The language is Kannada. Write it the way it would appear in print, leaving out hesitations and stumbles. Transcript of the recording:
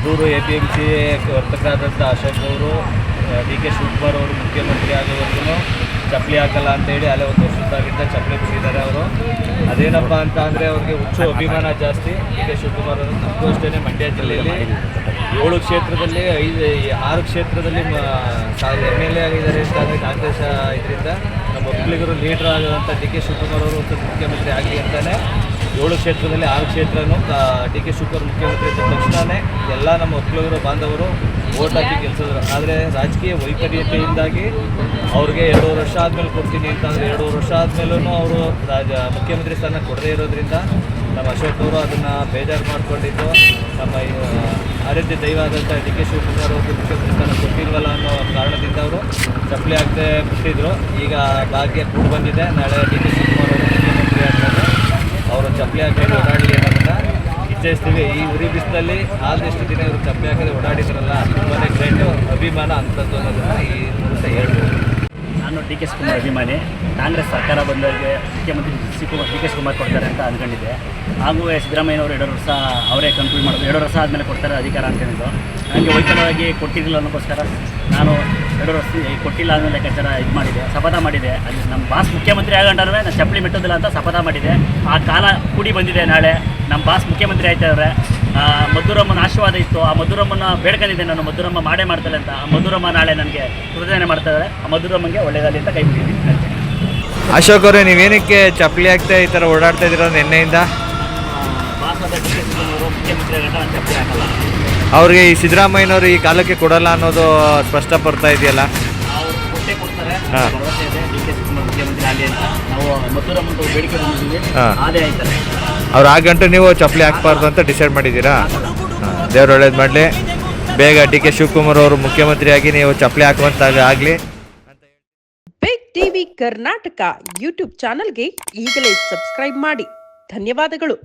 ಮದ್ದೂರು APMC ವರ್ತಕರಾದಂಥ ಅಶೋಕ್ ಅವರು ಡಿ ಕೆ ಶಿವಕುಮಾರ್ ಅವರು ಮುಖ್ಯಮಂತ್ರಿ ಆಗೋವರೆಗೂ ಚಪ್ಪಲಿ ಹಾಕಲ್ಲ ಅಂತೇಳಿ ಅಲ್ಲೇ ಒಂದು ವರ್ಷದಾಗಿದ್ದ ಚಪ್ಪಲಿ ಬಿಟ್ಟಿದ್ದಾರೆ ಅವರು. ಅದೇನಪ್ಪ ಅಂತ ಅಂದರೆ ಅವ್ರಿಗೆ ಹುಚ್ಚು ಅಭಿಮಾನ ಜಾಸ್ತಿ. ಡಿ ಕೆ ಶಿವಕುಮಾರ್ ಅವರು ನಮಗೂ ಅಷ್ಟೇ ಮಂಡ್ಯ ಜಿಲ್ಲೆಯಲ್ಲಿ 7 ಕ್ಷೇತ್ರದಲ್ಲಿ 6 ಕ್ಷೇತ್ರದಲ್ಲಿ MLA ಆಗಿದ್ದಾರೆ ಅಂತ ಅಂದರೆ ಕಾಂಗ್ರೆಸ್ ಇದರಿಂದ ನಮ್ಮ ಒಕ್ಕಲಿಗರು ಲೀಡರ್ ಆಗುವಂಥ ಡಿ ಕೆ ಶಿವಕುಮಾರ್ ಅವರು ಮುಖ್ಯಮಂತ್ರಿ ಆಗಲಿ ಅಂತಲೇ 7 ಕ್ಷೇತ್ರದಲ್ಲಿ 6 ಕ್ಷೇತ್ರನೂ ಡಿ ಕೆ ಶಿವಕುಮಾರ್ ಮುಖ್ಯಮಂತ್ರಿ ಇದ್ದ ತಕ್ಷಣವೇ ಎಲ್ಲ ನಮ್ಮ ಒಕ್ಕಲಿಗರು ಬಾಂಧವರು ವೋಟ್ ಹಾಕಿ ಗೆಲ್ಲಿಸಿದ್ರು. ಆದರೆ ರಾಜಕೀಯ ವೈಪರೀತ್ಯದಿಂದಾಗಿ ಅವ್ರಿಗೆ 2 ವರ್ಷ ಆದಮೇಲೆ ಕೊಡ್ತೀನಿ ಅಂತಂದರೆ 2 ವರ್ಷ ಆದಮೇಲೂ ಅವರು ಮುಖ್ಯಮಂತ್ರಿ ಸ್ಥಾನ ಕೊಡದೇ ಇರೋದ್ರಿಂದ ನಮ್ಮ ಅಶೋಕ್ ಅವರು ಅದನ್ನು ಬೇಜಾರು ಮಾಡಿಕೊಂಡಿದ್ದು ನಮ್ಮ ಆರಾಧ್ಯ ದೈವ ಆದಂಥ ಡಿ ಕೆ ಶಿವಕುಮಾರ್ ಅವ್ರಿಗೆ ಮುಖ್ಯಮಂತ್ರಿ ಸ್ಥಾನ ಕೊಟ್ಟಿಲ್ವಲ್ಲ ಅನ್ನೋ ಕಾರಣದಿಂದ ಅವರು ಚಪ್ಪಲಿ ಹಾಕದೆ ಬಿಟ್ಟಿದ್ರು. ಈಗ ಭಾಗ್ಯ ಕೂಡ ಬಂದಿದೆ. ನಾಳೆ ಡಿ ಕೆ ಶಿವಕುಮಾರ್ ಅವರು ಮುಖ್ಯಮಂತ್ರಿ ಆದಮೇಲೆ ಅವರು ಚಪ್ಪಲಿ ಹಾಕಿ ಓಡಾಡಲಿ ಅನ್ನೋದನ್ನು ಇಚ್ಛಿಸ್ತೀವಿ. ಈ ಉರಿ ಬಿಸಿಲಲ್ಲಿ ಆದಷ್ಟು ದಿನ ಇವರು ಚಪ್ಪಲಿ ಹಾಕದೆ ಓಡಾಡಿದ್ರಲ್ಲ, ತುಂಬಾ ಗ್ರೇಟ್ ಅಭಿಮಾನ ಅಂಥದ್ದು ಅನ್ನೋದನ್ನು ಈ ಮೂಲಕ ಹೇಳ್ಬೋದು. ನಾನು ಡಿ ಕೆ ಶಿವಕುಮಾರ್ ಅಭಿಮಾನಿ. ಕಾಂಗ್ರೆಸ್ ಸರ್ಕಾರ ಬಂದಾಗೆ ಮುಖ್ಯಮಂತ್ರಿ ಡಿ ಕೆ ಶಿವಕುಮಾರ್ ಕೊಡ್ತಾರೆ ಅಂತ ಅಂದ್ಕೊಂಡಿದ್ದೆ. ಹಾಗೂ ಸಿದ್ದರಾಮಯ್ಯನವರು 2 ವರ್ಷ ಅವರೇ ಕಂಪ್ಲೀಟ್ ಮಾಡೋದು, 2 ವರ್ಷ ಆದಮೇಲೆ ಕೊಡ್ತಾರೆ ಅಧಿಕಾರ ಅಂತ ಹೇಳಿದ್ರು. ನನಗೆ ವೈಯಕ್ತಿಕವಾಗಿ ಕೊಟ್ಟಿರಲಿಲ್ಲ ಅನ್ನೋಕ್ಕೋಸ್ಕರ ನಾನು 2 ವರ್ಷ ಕೊಟ್ಟಿಲ್ಲ ಅನ್ನೋ ಲೆಕ್ಕಾಚಾರ ಇದು ಮಾಡಿದೆ, ಶಪಥ ಮಾಡಿದೆ. ಅಲ್ಲಿ ನಮ್ಮ ಬಾಸ್ ಮುಖ್ಯಮಂತ್ರಿ ಆಗಂಡ್ರೆ ನಾನು ಚಪ್ಪಲಿ ಮೆಟ್ಟೋದಿಲ್ಲ ಅಂತ ಶಪಥ ಮಾಡಿದೆ. ಆ ಕಾಲ ಕೂಡಿ ಬಂದಿದೆ. ನಾಳೆ ನಮ್ಮ ಬಾಸ್ ಮುಖ್ಯಮಂತ್ರಿ ಆಯ್ತವ್ರೆ. ಮಧುರಮ್ಮನ ಆಶೀರ್ವಾದ ಇತ್ತು. ಆ ಮಧುರಮ್ಮನ ಬೇಡ್ಕೊಂಡಿದ್ದೆ ನಾನು, ಮಧುರಮ್ಮ ಮಾಡೇ ಮಾಡ್ತಾಳೆ ಅಂತ. ಆ ಮಧುರಮ್ಮ ನಾಳೆ ನನಗೆ ಕೃತಜ್ಞತೆ ಮಾಡ್ತಾಯಿದ್ದಾರೆ. ಆ ಮಧುರಮ್ಮಗೆ ಒಳ್ಳೆಯದಾಗಲಿ ಅಂತ ಕೈ ಮುಗಿದ್ದೀನಿ. ಅಶೋಕ್ ಅವರೇ, ನೀವೇನಕ್ಕೆ ಚಪ್ಪಲಿ ಹಾಕ್ತಾ ಈ ಥರ ಓಡಾಡ್ತಾ ಇದ್ದೀರೋ ನಿನ್ನೆಯಿಂದ? ಬಾಸ್ ಆದ ಡಿ ಕೆ ಶಿವಕುಮಾರ್ ಮುಖ್ಯಮಂತ್ರಿ ಆಗಂಟ ನಾನು ಚಪ್ಪಲಿ ಹಾಕಲ್ಲ. ಅವ್ರಿಗೆ ಈ ಸಿದ್ದರಾಮಯ್ಯನವರು ಈ ಕಾಲಕ್ಕೆ ಕೊಡಲ್ಲ ಅನ್ನೋದು ಸ್ಪಷ್ಟ ಬರ್ತಾ ಇದೆಯಲ್ಲ? ಅವರು ಕೊಟ್ಟೇ ಕೊಡ್ತಾರೆ, ಭರವಸೆ ಇದೆ. ಡಿ ಕೆ ಶಿವಕುಮಾರ್ ಮುಖ್ಯಮಂತ್ರಿ ಆಗಲಿ ಅಂತ ನಾವು ಮಧುರಮ್ಮಂತ ಬೇಡಿಕೆ ಬಂದಿದ್ದೀವಿ. ಅದೇ ಆಯ್ತಾರೆ. ಅವ್ರು ಆಗಂಟು ನೀವು ಚಪ್ಪಲಿ ಹಾಕ್ಬಾರ್ದು ಅಂತ ಡಿಸೈಡ್ ಮಾಡಿದ್ದೀರಾ? ದೇವ್ರು ಒಳ್ಳೇದು ಮಾಡಲಿ. ಬೇಗ ಡಿ ಕೆ ಶಿವಕುಮಾರ್ ಅವರು ಮುಖ್ಯಮಂತ್ರಿಯಾಗಿ ನೀವು ಚಪ್ಪಲಿ ಹಾಕುವಂತಾಗ ಆಗಲಿ. ಬಿಗ್ ಟಿವಿ ಕರ್ನಾಟಕ ಯೂಟ್ಯೂಬ್ ಚಾನಲ್ಗೆ ಈಗಲೇ ಸಬ್ಸ್ಕ್ರೈಬ್ ಮಾಡಿ. ಧನ್ಯವಾದಗಳು.